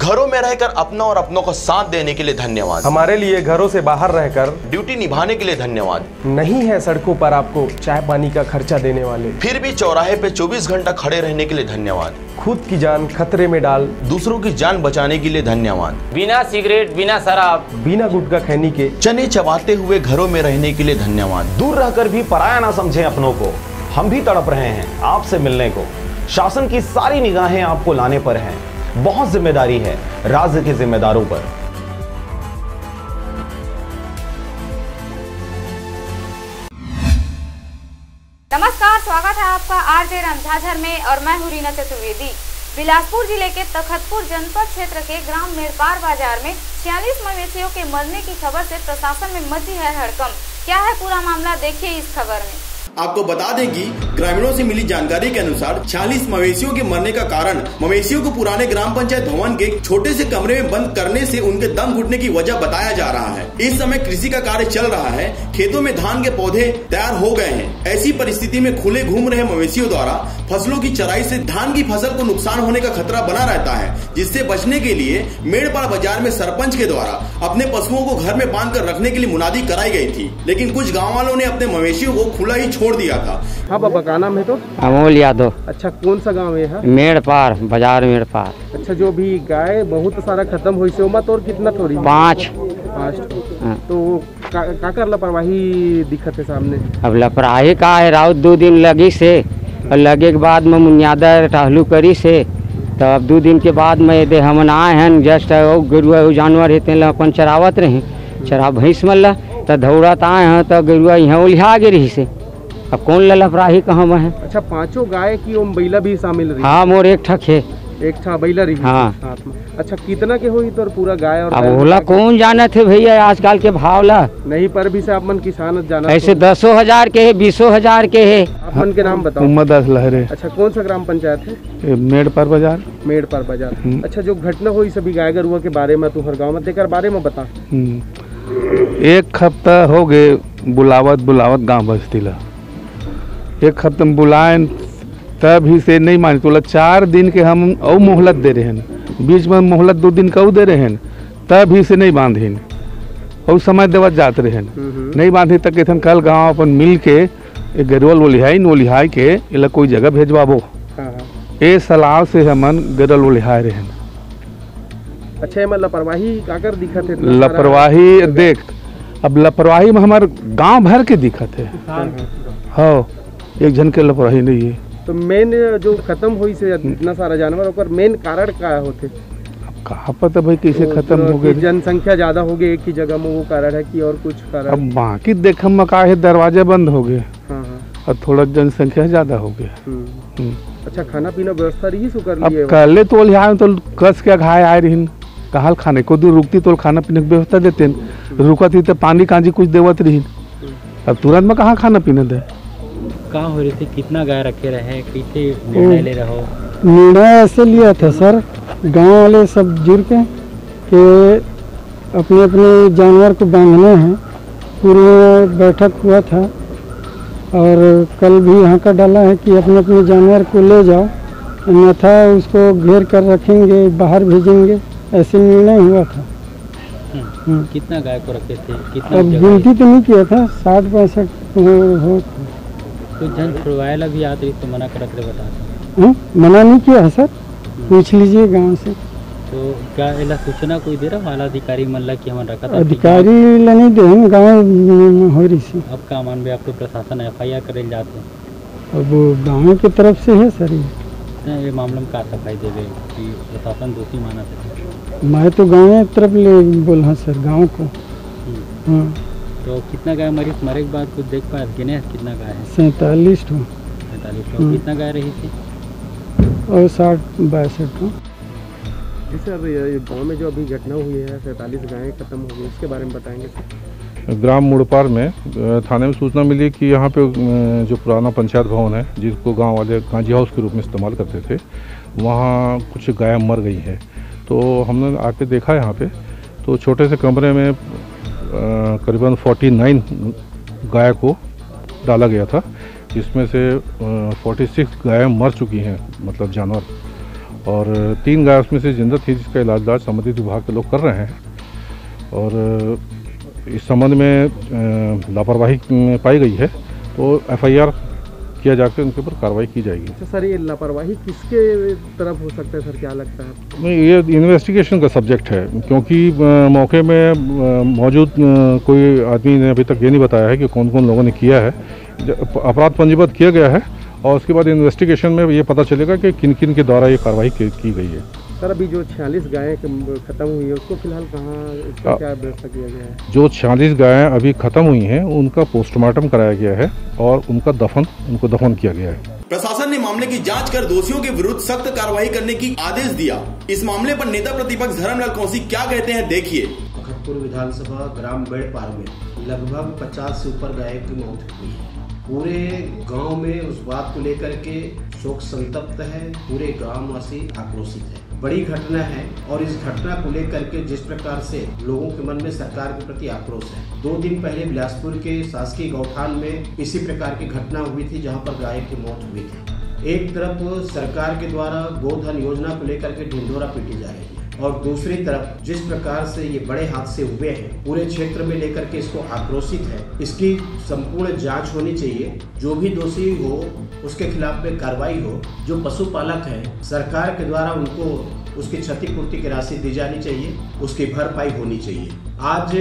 घरों में रहकर अपनों और अपनों को साथ देने के लिए धन्यवाद। हमारे लिए घरों से बाहर रहकर ड्यूटी निभाने के लिए धन्यवाद। नहीं है सड़कों पर आपको चाय पानी का खर्चा देने वाले, फिर भी चौराहे पे 24 घंटा खड़े रहने के लिए धन्यवाद। खुद की जान खतरे में डाल दूसरों की जान बचाने के लिए धन्यवाद। बिना सिगरेट, बिना शराब, बिना गुटखा खैनी के चने चबाते हुए घरों में रहने के लिए धन्यवाद। दूर रहकर भी पराया ना समझें अपनों को, हम भी तड़प रहे हैं आपसे मिलने को। शासन की सारी निगाहें आपको लाने पर हैं, बहुत जिम्मेदारी है राज्य के जिम्मेदारों पर। नमस्कार, स्वागत है आपका आरजे रमझाझर में और मैं हूं रीना चतुर्वेदी। बिलासपुर जिले के तखतपुर जनपद क्षेत्र के ग्राम मेड़पार बाजार में 46 मवेशियों के मरने की खबर से प्रशासन में मची है हड़कंप। क्या है पूरा मामला, देखिए इस खबर में। आपको बता दें कि ग्रामीणों से मिली जानकारी के अनुसार 46 मवेशियों के मरने का कारण मवेशियों को पुराने ग्राम पंचायत भवन के छोटे से कमरे में बंद करने से उनके दम घुटने की वजह बताया जा रहा है। इस समय कृषि का कार्य चल रहा है, खेतों में धान के पौधे तैयार हो गए हैं। ऐसी परिस्थिति में खुले घूम रहे मवेशियों द्वारा फसलों की चराई से धान की फसल को नुकसान होने का खतरा बना रहता है, जिससे बचने के लिए मेड़पार बाजार में सरपंच के द्वारा अपने पशुओं को घर में बांध कर रखने के लिए मुनादी कराई गई थी, लेकिन कुछ गाँव वालों ने अपने मवेशियों को खुला ही छोड़ दिया था। हाँ बाबा, का नाम है तो? अमोल यादव। अच्छा, कौन सा गांव है? मेड़पार बाजार, मेड़पार। अच्छा, जो भी गाय बहुत सारा खत्म हुई से मत और कितना थोड़ी? 5। तो का कर लापरवाही दिखत है सामने? अब लापरवाही का है, राउत 2 दिन लगी से और लगे के बाद में मुनियादा टहलू करी से, तो अब 2 दिन के बाद में दे हमन आए हैं जस्ट गरुआ जानवर है अपन चरावत रहे, चरा भैंस मल्ला तो दौड़त आए हैं तो गरुआ यहाँ उलिहा गे रही से। अब कौन ललपराही कहाँ में है? अच्छा, 5 गाय की ओम बैला भी शामिल रही? हाँ, मोर एक ठक है, एक ठा बैला रही। हाँ। साथ में। अच्छा, कितना के हुई तो पूरा गाय और? अब ओला कौन जाना थे भैया, आजकल के भाव ला नहीं, पर भी से आप मन किसान जाना ऐसे 10,000 के है, 20,000 के है। आप मन के नाम बताओ। मोहम्मद लहरे। अच्छा, कौन सा ग्राम पंचायत है? मेड़पार बाजार। मेड़पार बाजार। अच्छा, जो घटना हुई सभी गाय गरुआ के बारे में, तुहर गाँव में देकर बारे में बता। 1 हफ्ता हो गए बुलावत गाँव बस्ती ला। 1 हफ्ते में बुलाए तभी से नहीं माने, तो 4 दिन के हम और मोहलत दे रहे हैं, बीच में मोहलत 2 दिन का दे रहे हैं, तभी से नहीं बांधे और समय देवत जाते रहे नहीं बांधे तक इधन कल गाँव अपन मिल के गरुवल ओलिहाई के इला कोई जगह भेजवाबो। ए सलाह से हमन गरुवल ओलिहाए रहे। अच्छा, में लापरवाही काकर दिखत है? लापरवाही देख, अब लापरवाही में हमारे गांव भर के दिखत है। हाँ, एक जन के लापरवाही नहीं है। तो मेन जो खत्म हुई से इतना सारा जानवर, और मेन कारण क्या होते? अब कहाँ पता भाई कैसे खत्म हो गए? जनसंख्या ज्यादा हो गई एक ही जगह में, वो कारण है कि और कुछ कारण? अब बाकी देख हम का है, दरवाजे बंद हो गए और थोड़ा जनसंख्या ज्यादा हो गया। अच्छा, खाना पीना व्यवस्था रही सु कर लिए? अब कल तो यहाँ तो कस के घाय आए रही, कहा खाने को दी रुकती तो खाना पीने की व्यवस्था देते, रुकत ही तो पानी कांजी कुछ देवत रही। अब तुरंत में कहाँ खाना पीने दे? कहाँ हो रही थी, कितना गाय रखे रहे, कैसे निर्णय ले रहे हो? निर्णय ऐसे लिया था सर, गांव वाले सब जुड़ के अपने अपने जानवर को बांधने हैं, पूरे बैठक हुआ था और कल भी यहाँ का डाला है कि अपने अपने जानवर को ले जाओ, अन्यथा उसको घेर कर रखेंगे, बाहर भेजेंगे, ऐसे निर्णय हुआ था। कितना गाय को रखे थे? कितना? अब गिनती तो नहीं किया था, 60-65 हो। कुछ जन छुड़वाएला भी आते रही तो मना कर रखे, बता? मना नहीं किया है सर, पूछ लीजिए गांव से। तो क्या इला सूचना कोई दे रहा वाला अधिकारी मल्ला की हम रखा था? अधिकारी ला नहीं दे, हम गाँव हो रही से। अब क्या मान भी आप तो प्रशासन FIR करे जाते? अब गाँव की तरफ से है सर ये मामला में क्या सफाई देवे कि प्रशासन दोषी माना सकते? मैं तो गाँव की तरफ ले बोला सर, गाँव को। हाँ। तो कितना गाय मरे के बाद कुछ देख पाए गिने कितना गाय है? 47 हो। 47। कितना गाय रही थी? और 60-62 हो। सर, ये गाँव में जो अभी घटना हुई है, 47 गायें खत्म हो गई, इसके बारे में बताएंगे सर? ग्राम मुड़पार में थाने में सूचना मिली कि यहाँ पे जो पुराना पंचायत भवन है, जिसको गांव वाले कांजी हाउस के रूप में इस्तेमाल करते थे, वहाँ कुछ गाय मर गई हैं। तो हमने आके देखा यहाँ पे, तो छोटे से कमरे में करीबन 49 गाय को डाला गया था, जिसमें से 46 गायें मर चुकी हैं, मतलब जानवर, और 3 गाय उसमें से जिंदा थी, जिसका इलाज संबंधित विभाग के लोग कर रहे हैं। और इस संबंध में लापरवाही पाई गई है तो FIR किया जाकर उनके ऊपर कार्रवाई की जाएगी। अच्छा सर, ये लापरवाही किसके तरफ हो सकता है सर, क्या लगता है? नहीं, ये इन्वेस्टिगेशन का सब्जेक्ट है, क्योंकि मौके में मौजूद कोई आदमी ने अभी तक ये नहीं बताया है कि कौन कौन लोगों ने किया है। अपराध पंजीबद्ध किया गया है और उसके बाद इन्वेस्टिगेशन में ये पता चलेगा कि किन किन के द्वारा ये कार्रवाई की गई है। सर, अभी जो 46 गायें खत्म हुई है उसको फिलहाल कहाँ, इसका क्या व्यवस्था किया गया है? जो 46 गायें अभी खत्म हुई हैं उनका पोस्टमार्टम कराया गया है और उनको दफन किया गया है। प्रशासन ने मामले की जांच कर दोषियों के विरुद्ध सख्त कार्रवाई करने की आदेश दिया। इस मामले पर नेता प्रतिपक्ष धर्मलाल कौशिक क्या कहते हैं, देखिए। तखतपुर विधानसभा ग्राम बेड़पार में लगभग 50 से ऊपर गाय की मौत हुई है। पूरे गांव में उस बात को लेकर के शोक संतप्त है, पूरे गांववासी आक्रोशित है। बड़ी घटना है और इस घटना को लेकर के जिस प्रकार से लोगों के मन में सरकार के प्रति आक्रोश है। 2 दिन पहले बिलासपुर के शासकीय गौठान में इसी प्रकार की घटना हुई थी, जहां पर गाय की मौत हुई थी। एक तरफ सरकार के द्वारा गोधन योजना को लेकर के ढिंढोरा पीटी जा रही है और दूसरी तरफ जिस प्रकार से ये बड़े हादसे हुए हैं पूरे क्षेत्र में लेकर के इसको आक्रोशित है। इसकी संपूर्ण जांच होनी चाहिए, जो भी दोषी हो उसके खिलाफ में कार्रवाई हो। जो पशुपालक हैं सरकार के द्वारा उनको उसकी क्षतिपूर्ति की राशि दी जानी चाहिए, उसकी भरपाई होनी चाहिए। आज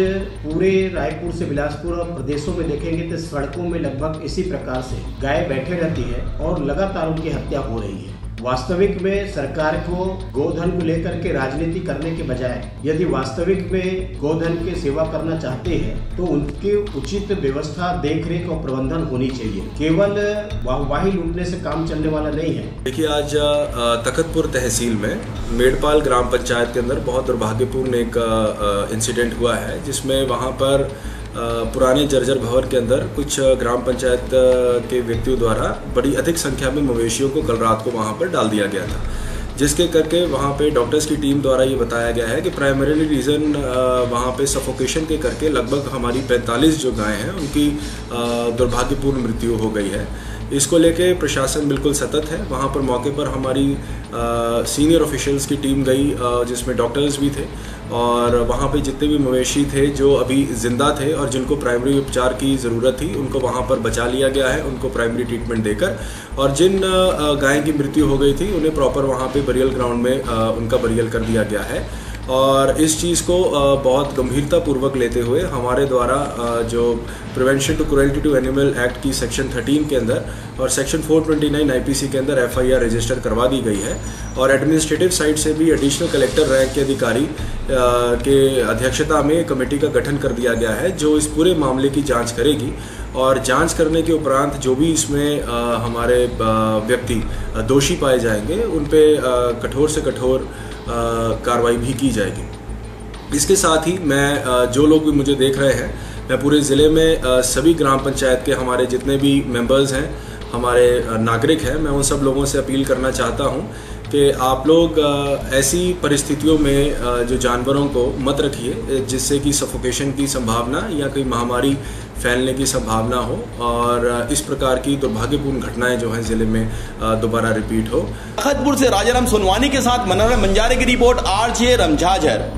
पूरे रायपुर से बिलासपुर और प्रदेशों में देखेंगे तो सड़कों में लगभग इसी प्रकार से गाय बैठे रहती है और लगातार उनकी हत्या हो रही है। वास्तविक में सरकार को गोधन को लेकर के राजनीति करने के बजाय यदि वास्तविक में गोधन की सेवा करना चाहते हैं तो उनकी उचित व्यवस्था, देखरेख और प्रबंधन होनी चाहिए। केवल वाहवाही लूटने से काम चलने वाला नहीं है। देखिए, आज तखतपुर तहसील में मेड़पाल ग्राम पंचायत के अंदर बहुत दुर्भाग्यपूर्ण एक इंसिडेंट हुआ है, जिसमें वहाँ पर पुराने जर्जर भवन के अंदर कुछ ग्राम पंचायत के व्यक्तियों द्वारा बड़ी अधिक संख्या में मवेशियों को कल रात को वहां पर डाल दिया गया था, जिसके करके वहां पे डॉक्टर्स की टीम द्वारा ये बताया गया है कि प्राइमरीली रीज़न वहां पे सफोकेशन के करके लगभग हमारी 45 जो गायें हैं उनकी दुर्भाग्यपूर्ण मृत्यु हो गई है। इसको लेके प्रशासन बिल्कुल सतर्क है। वहाँ पर मौके पर हमारी सीनियर ऑफिशियल्स की टीम गई, जिसमें डॉक्टर्स भी थे, और वहाँ पे जितने भी मवेशी थे जो अभी ज़िंदा थे और जिनको प्राइमरी उपचार की ज़रूरत थी उनको वहाँ पर बचा लिया गया है, उनको प्राइमरी ट्रीटमेंट देकर। और जिन गाय की मृत्यु हो गई थी उन्हें प्रॉपर वहाँ पे बरियल ग्राउंड में उनका बरियल कर दिया गया है। और इस चीज़ को बहुत गंभीरता पूर्वक लेते हुए हमारे द्वारा जो prevention to cruelty to animal act की सेक्शन 13 के अंदर और सेक्शन 429 IPC के अंदर FIR रजिस्टर करवा दी गई है। और एडमिनिस्ट्रेटिव साइड से भी एडिशनल कलेक्टर रैंक के अधिकारी के अध्यक्षता में कमेटी का गठन कर दिया गया है, जो इस पूरे मामले की जाँच करेगी। और जांच करने के उपरांत जो भी इसमें हमारे व्यक्ति दोषी पाए जाएंगे उन पे कठोर से कठोर कार्रवाई भी की जाएगी। इसके साथ ही मैं जो लोग भी मुझे देख रहे हैं, मैं पूरे ज़िले में सभी ग्राम पंचायत के हमारे जितने भी मेंबर्स हैं, हमारे नागरिक हैं, मैं उन सब लोगों से अपील करना चाहता हूं कि आप लोग ऐसी परिस्थितियों में जो जानवरों को मत रखिए जिससे कि सफोकेशन की संभावना या कोई महामारी फैलने की संभावना हो और इस प्रकार की दुर्भाग्यपूर्ण घटनाएं जो हैं जिले में दोबारा रिपीट हो। तखतपुर से राजाराम सोनवानी के साथ मनोरम बंजारे की रिपोर्ट, RJ रमझाझर।